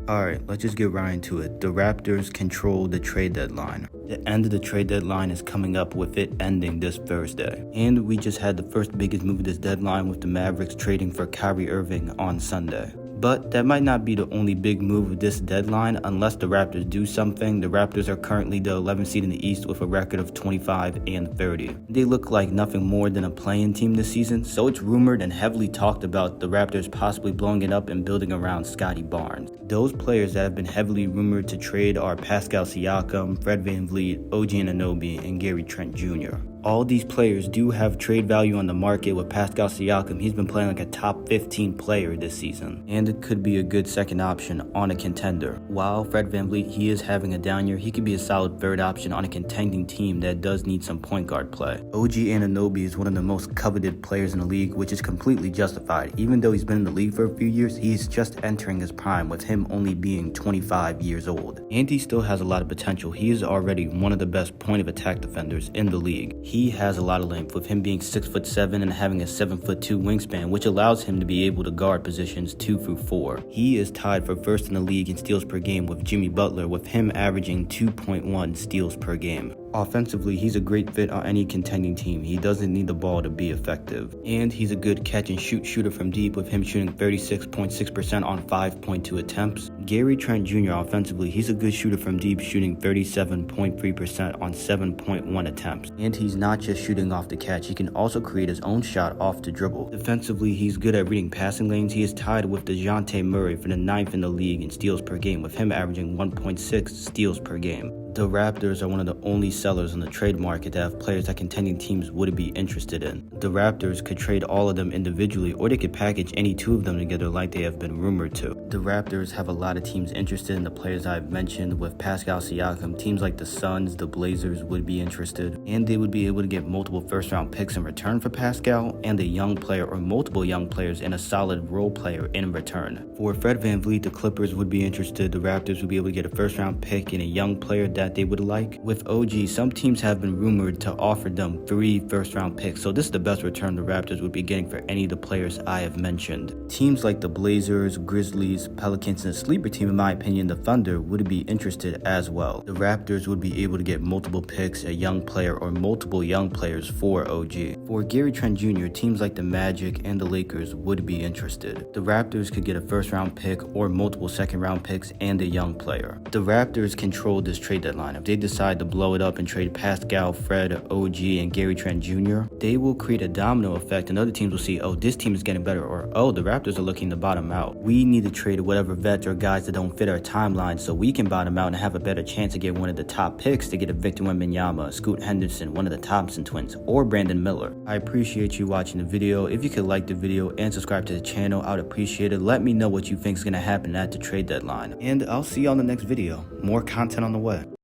Alright, let's just get right into it. The Raptors control the trade deadline. The end of the trade deadline is coming up, with it ending this Thursday. And we just had the first biggest move of this deadline, with the Mavericks trading for Kyrie Irving on Sunday. But that might not be the only big move of this deadline unless the Raptors do something. The Raptors are currently the 11th seed in the East with a record of 25-30. They look like nothing more than a play-in team this season, so it's rumored and heavily talked about the Raptors possibly blowing it up and building around Scottie Barnes. Those players that have been heavily rumored to trade are Pascal Siakam, Fred VanVleet, OG Anunoby, and Gary Trent Jr. All these players do have trade value on the market. With Pascal Siakam, he's been playing like a top 15 player this season, and it could be a good second option on a contender. While Fred VanVleet, he is having a down year, he could be a solid third option on a contending team that does need some point guard play. OG Anunoby is one of the most coveted players in the league, which is completely justified. Even though he's been in the league for a few years, he's just entering his prime, with him only being 25 years old. And he still has a lot of potential. He is already one of the best point of attack defenders in the league. He has a lot of length, with him being 6'7" and having a 7'2" wingspan, which allows him to be able to guard positions 2 through 4. He is tied for first in the league in steals per game with Jimmy Butler, with him averaging 2.1 steals per game. Offensively, he's a great fit on any contending team. He doesn't need the ball to be effective. And he's a good catch and shoot shooter from deep, with him shooting 36.6% on 5.2 attempts. Gary Trent Jr. offensively, he's a good shooter from deep, shooting 37.3% on 7.1 attempts. And he's not just shooting off the catch, he can also create his own shot off the dribble. Defensively, he's good at reading passing lanes. He is tied with DeJounte Murray for the 9th in the league in steals per game, with him averaging 1.6 steals per game. The Raptors are one of the only sellers on the trade market that have players that contending teams would be interested in. The Raptors could trade all of them individually, or they could package any two of them together like they have been rumored to. The Raptors have a lot of teams interested in the players I've mentioned. With Pascal Siakam, teams like the Suns, the Blazers would be interested, and they would be able to get multiple first-round picks in return for Pascal, and a young player or multiple young players and a solid role player in return. For Fred VanVleet, the Clippers would be interested. The Raptors would be able to get a first-round pick and a young player that they would like. With OG, some teams have been rumored to offer them 3 first-round picks, so this is the best return the Raptors would be getting for any of the players I have mentioned. Teams like the Blazers, Grizzlies, Pelicans, and a sleeper team, in my opinion, the Thunder, would be interested as well. The Raptors would be able to get multiple picks, a young player, or multiple young players for OG. For Gary Trent Jr., teams like the Magic and the Lakers would be interested. The Raptors could get a first-round pick or multiple second-round picks and a young player. The Raptors control this trade deadline. If they decide to blow it up and trade Pascal, Fred, OG, and Gary Trent Jr., they will create a domino effect, and other teams will see, oh, this team is getting better, or oh, the Raptors are looking to bottom out. We need to trade whatever vets or guys that don't fit our timeline so we can bottom out and have a better chance to get one of the top picks, to get a Victor Wembanyama, Scoot Henderson, one of the Thompson twins, or Brandon Miller. I appreciate you watching the video. If you could like the video and subscribe to the channel, I would appreciate it. Let me know what you think is going to happen at the trade deadline, and I'll see you on the next video. More content on the way.